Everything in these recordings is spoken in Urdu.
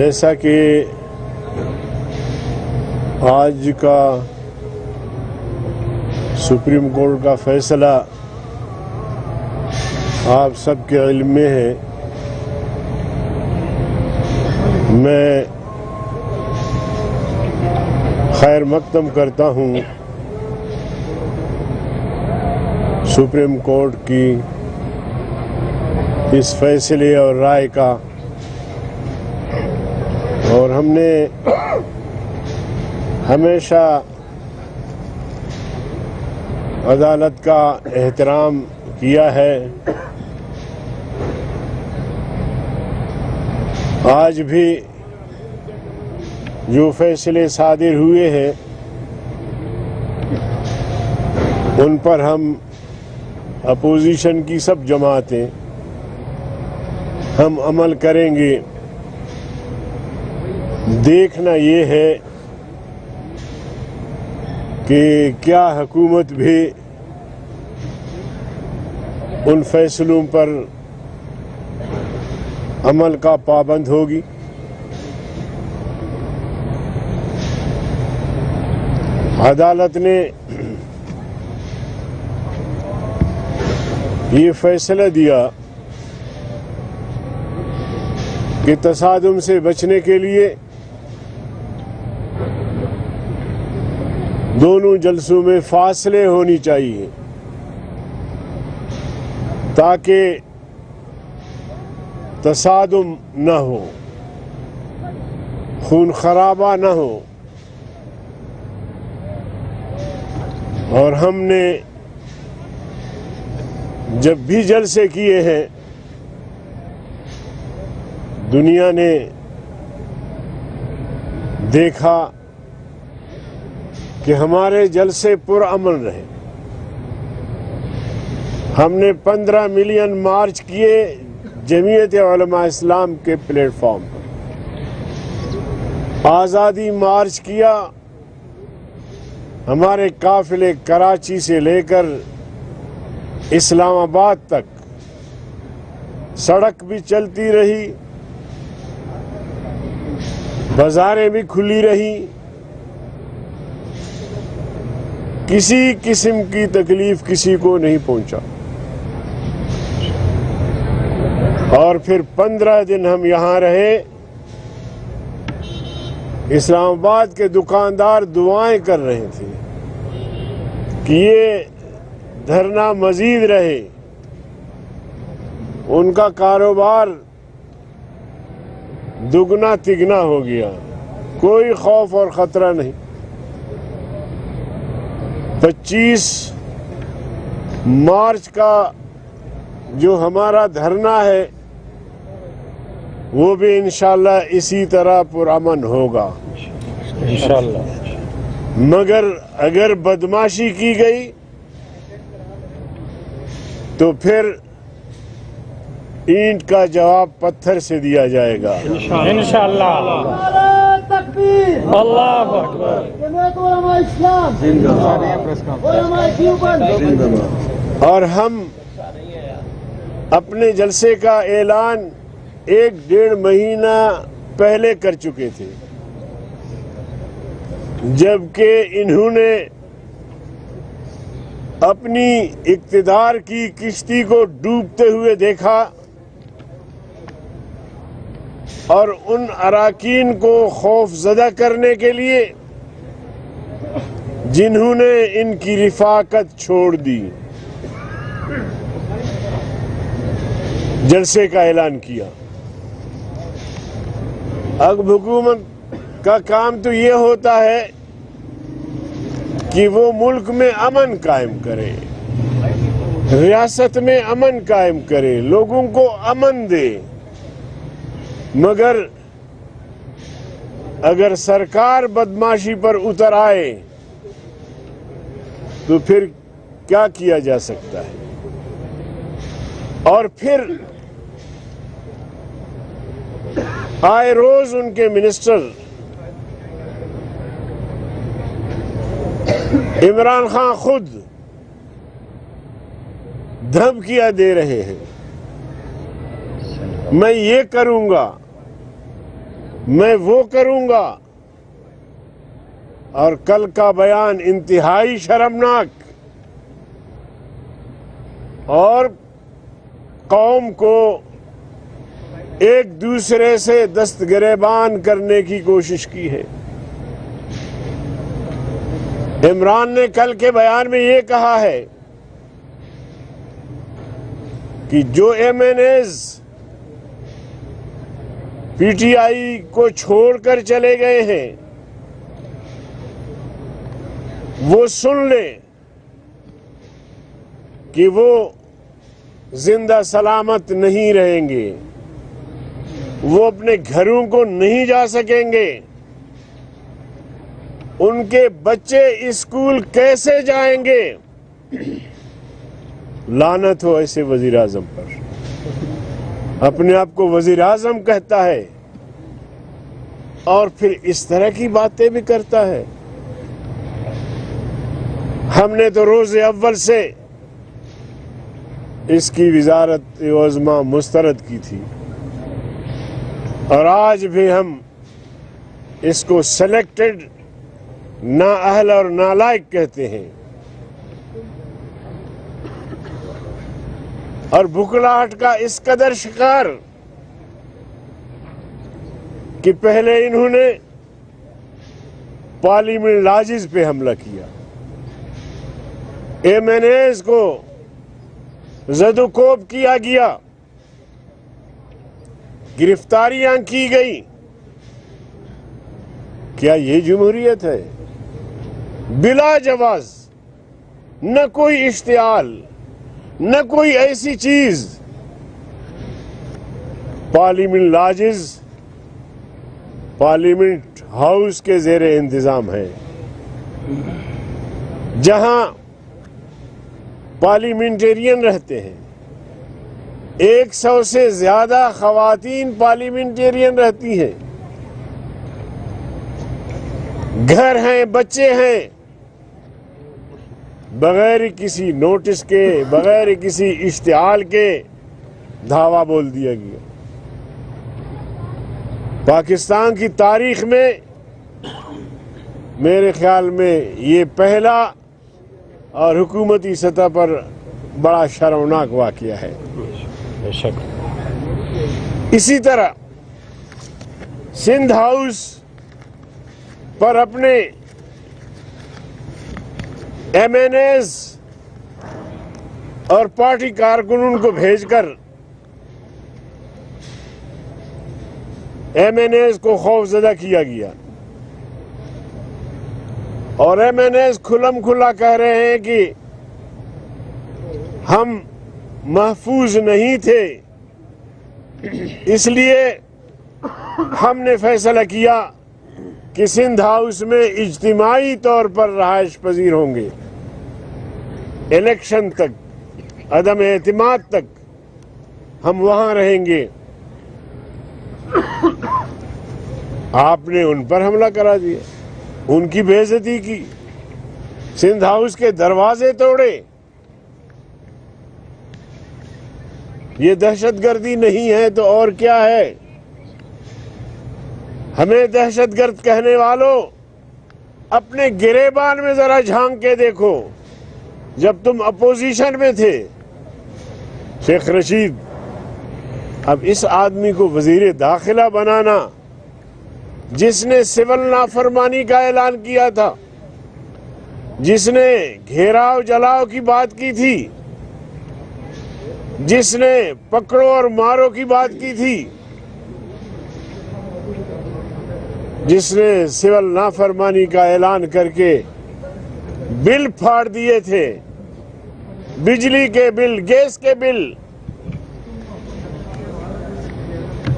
جیسا کہ آج کا سپریم کورٹ کا فیصلہ آپ سب کے علم میں ہے، میں خیر مقدم کرتا ہوں سپریم کورٹ کی اس فیصلے اور رائے کا، اور ہم نے ہمیشہ عدالت کا احترام کیا ہے۔ آج بھی جو فیصلے صادر ہوئے ہیں ان پر ہم اپوزیشن کی سب جماعتیں ہم عمل کریں گے۔ دیکھنا یہ ہے کہ کیا حکومت بھی ان فیصلوں پر عمل کا پابند ہوگی۔ عدالت نے یہ فیصلہ دیا کہ تصادم سے بچنے کے لیے دونوں جلسوں میں فاصلے ہونی چاہیے تاکہ تصادم نہ ہو، خون خرابہ نہ ہو۔ اور ہم نے جب بھی جلسے کیے ہیں دنیا نے دیکھا کہ ہمارے جلسے پرامن رہے۔ ہم نے 15 ملین مارچ کیے جمعیت علماء اسلام کے پلیٹ فارم پر، آزادی مارچ کیا، ہمارے قافلے کراچی سے لے کر اسلام آباد تک، سڑک بھی چلتی رہی، بازاریں بھی کھلی رہی، کسی قسم کی تکلیف کسی کو نہیں پہنچا۔ اور پھر 15 دن ہم یہاں رہے۔ اسلام آباد کے دکاندار دعائیں کر رہے تھے کہ یہ دھرنا مزید رہے، ان کا کاروبار دگنا تگنا ہو گیا، کوئی خوف اور خطرہ نہیں۔ 25 مارچ کا جو ہمارا دھرنا ہے وہ بھی انشاءاللہ اسی طرح پرامن ہوگا انشاءاللہ۔ مگر اگر بدماشی کی گئی تو پھر اینٹ کا جواب پتھر سے دیا جائے گا انشاءاللہ۔ اللہ اکبر۔ جمعیت علماء اسلام اور ہم اپنے جلسے کا اعلان 1-1.5 مہینہ پہلے کر چکے تھے، جبکہ انہوں نے اپنی اقتدار کی کشتی کو ڈوبتے ہوئے دیکھا اور ان اراکین کو خوف زدہ کرنے کے لیے جنہوں نے ان کی رفاقت چھوڑ دی جلسے کا اعلان کیا۔ اب حکومت کا کام تو یہ ہوتا ہے کہ وہ ملک میں امن قائم کرے، ریاست میں امن قائم کرے، لوگوں کو امن دے، مگر اگر سرکار بدماشی پر اتر آئے تو پھر کیا کیا جا سکتا ہے؟ اور پھر آئے روز ان کے منسٹر عمران خان خود دھمکیاں دے رہے ہیں، میں یہ کروں گا، میں وہ کروں گا، اور کل کا بیان انتہائی شرمناک اور قوم کو ایک دوسرے سے دست گریبان کرنے کی کوشش کی ہے۔ عمران نے کل کے بیان میں یہ کہا ہے کہ جو MNAs PTI کو چھوڑ کر چلے گئے ہیں وہ سن لیں کہ وہ زندہ سلامت نہیں رہیں گے، وہ اپنے گھروں کو نہیں جا سکیں گے، ان کے بچے اسکول کیسے جائیں گے؟ لعنت ہو ایسے وزیر اعظم پر، اپنے آپ کو وزیر اعظم کہتا ہے اور پھر اس طرح کی باتیں بھی کرتا ہے۔ ہم نے تو روز اول سے اس کی وزارت عظمیٰ مسترد کی تھی، اور آج بھی ہم اس کو سلیکٹڈ نااہل اور نالائق کہتے ہیں، اور بھکلاہٹ کا اس قدر شکار کہ پہلے انہوں نے پارلیمنٹ لاجز پہ حملہ کیا، ایم این ایز کو زد و کوب کیا گیا، گرفتاریاں کی گئی۔ کیا یہ جمہوریت ہے؟ بلا جواز، نہ کوئی اشتعال، نہ کوئی ایسی چیز۔ پارلیمنٹ لاجز پارلیمنٹ ہاؤس کے زیر انتظام ہے، جہاں پارلیمنٹرین رہتے ہیں، 100 سے زیادہ خواتین پارلیمنٹرین رہتی ہیں، گھر ہیں، بچے ہیں، بغیر کسی نوٹس کے، بغیر کسی اشتعال کے دھاوا بول دیا گیا۔ پاکستان کی تاریخ میں میرے خیال میں یہ پہلا اور حکومتی سطح پر بڑا شرمناک واقعہ ہے۔ بے شک۔ اسی طرح سندھ ہاؤس پر اپنے ایم این ایز اور پارٹی کارکنوں کو بھیج کر ایم این ایز کو خوف زدہ کیا گیا، اور ایم این ایز کھلم کھلا کہہ رہے ہیں کہ ہم محفوظ نہیں تھے، اس لیے ہم نے فیصلہ کیا کہ سندھ ہاؤس میں اجتماعی طور پر رہائش پذیر ہوں گے، الیکشن تک، عدم اعتماد تک ہم وہاں رہیں گے۔ آپ نے ان پر حملہ کرا دیا، ان کی بے عزتی کی، سندھ ہاؤس کے دروازے توڑے۔ یہ دہشت گردی نہیں ہے تو اور کیا ہے؟ ہمیں دہشت گرد کہنے والوں، اپنے گریبان میں ذرا جھانک کے دیکھو، جب تم اپوزیشن میں تھے۔ شیخ رشید، اب اس آدمی کو وزیر داخلہ بنانا، جس نے سول نافرمانی کا اعلان کیا تھا، جس نے گھیراؤ جلاؤ کی بات کی تھی، جس نے پکڑو اور مارو کی بات کی تھی، جس نے سول نافرمانی کا اعلان کر کے بل پھاڑ دیے تھے، بجلی کے بل، گیس کے بل،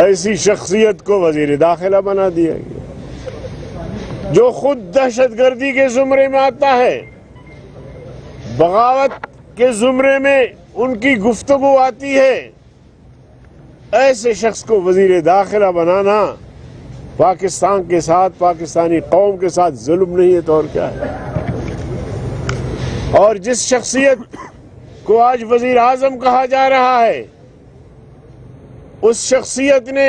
ایسی شخصیت کو وزیر داخلہ بنا دیا گیا، جو خود دہشت گردی کے زمرے میں آتا ہے، بغاوت کے زمرے میں ان کی گفتگو آتی ہے۔ ایسے شخص کو وزیر داخلہ بنانا پاکستان کے ساتھ، پاکستانی قوم کے ساتھ ظلم نہیں ہے تو اور کیا ہے؟ اور جس شخصیت کو آج وزیر اعظم کہا جا رہا ہے، اس شخصیت نے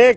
1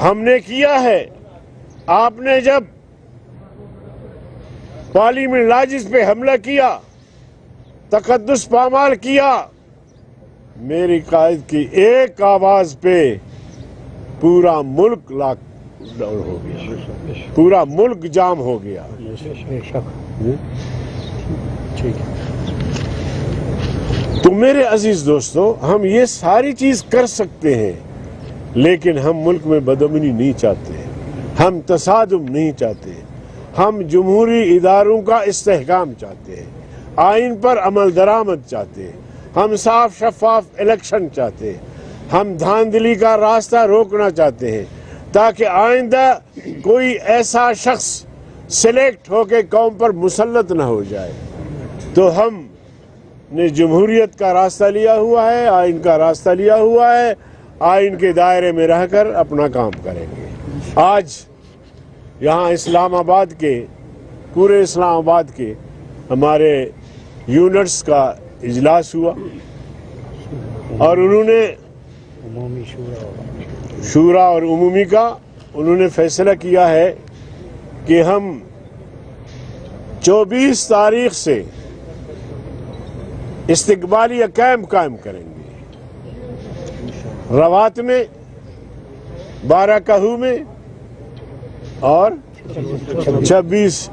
ہم نے کیا ہے. آپ نے جب پارلیمنٹ لاجز پہ حملہ کیا، تقدس پامال کیا، میری قائد کی ایک آواز پہ پورا ملک لاک ڈاؤن ہو گیا، پورا ملک جام ہو گیا. تو میرے عزیز دوستو، ہم یہ ساری چیز کر سکتے ہیں، لیکن ہم ملک میں بدامنی نہیں چاہتے، ہم تصادم نہیں چاہتے، ہم جمہوری اداروں کا استحکام چاہتے ہیں، آئین پر عمل درآمد چاہتے ہیں، ہم صاف شفاف الیکشن چاہتے ہیں، ہم دھاندلی کا راستہ روکنا چاہتے ہیں تاکہ آئندہ کوئی ایسا شخص سلیکٹ ہو کے قوم پر مسلط نہ ہو جائے. تو ہم نے جمہوریت کا راستہ لیا ہوا ہے، آئین کا راستہ لیا ہوا ہے، آئین کے دائرے میں رہ کر اپنا کام کریں گے. آج یہاں اسلام آباد کے، پورے اسلام آباد کے ہمارے یونٹس کا اجلاس ہوا اور انہوں نے شورا اور عمومی کا انہوں نے فیصلہ کیا ہے کہ ہم 24 تاریخ سے استقبالیہ کیمپ قائم کریں گے، روات میں، بارہ کہو میں اور 26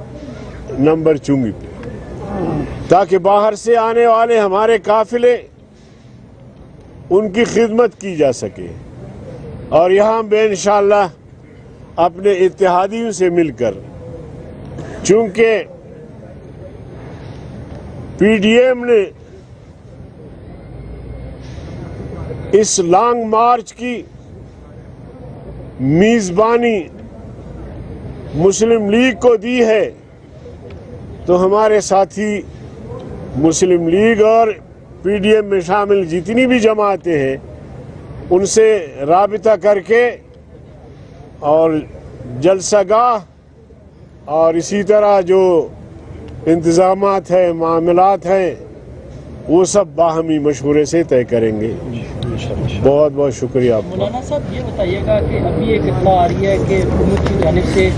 نمبر چنگی پہ، تاکہ باہر سے آنے والے ہمارے قافلے ان کی خدمت کی جا سکے اور یہاں بے انشاءاللہ اپنے اتحادیوں سے مل کر، چونکہ پی ڈی ایم نے اس لانگ مارچ کی میزبانی مسلم لیگ کو دی ہے، تو ہمارے ساتھی مسلم لیگ اور پی ڈی ایم میں شامل جتنی بھی جماعتیں ہیں ان سے رابطہ کر کے اور جلسہ گاہ اور اسی طرح جو انتظامات ہیں، معاملات ہیں، وہ سب باہمی مشورے سے طے کریں گے. بہت بہت شکریہ آپ کا. مولانا صاحب یہ بتائیے گا کہ ابھی ایک اطلاع آ رہی ہے کہ حکومت کی جانب سے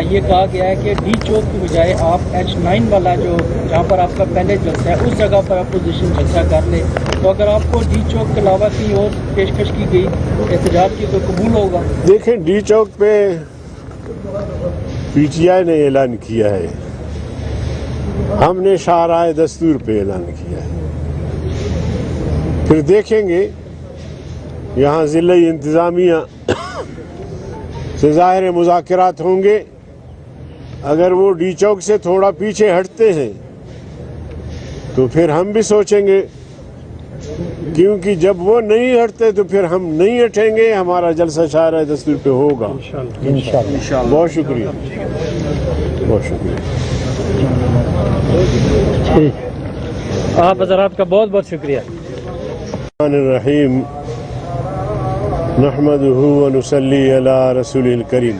یہ کہا گیا ہے کہ ڈی چوک کی بجائے آپ H9 والا جو جہاں پر آپ کا پہلے جلسہ ہے اس جگہ پر اپوزیشن جلسہ کر لے، تو اگر آپ کو ڈی چوک کے علاوہ کہیں اور پیشکش کی گئی احتجاج کی تو قبول ہوگا؟ دیکھیں، ڈی چوک پہ پی ٹی آئی نے اعلان کیا ہے، ہم نے شاہراہ دستور پہ اعلان کیا ہے. پھر دیکھیں گے یہاں ضلعی انتظامیہ سے ظاہر مذاکرات ہوں گے. اگر وہ ڈی چوک سے تھوڑا پیچھے ہٹتے ہیں تو پھر ہم بھی سوچیں گے، کیونکہ جب وہ نہیں ہٹتے تو پھر ہم نہیں ہٹیں گے. ہمارا جلسہ شاہراہ دستور پہ ہوگا انشاءاللہ. بہت شکریہ، بہت شکریہ. آپ حضرات کا بہت بہت شکریہ. الرحمن الرحیم، نحمدہ ونصلی علی رسولہ الکریم.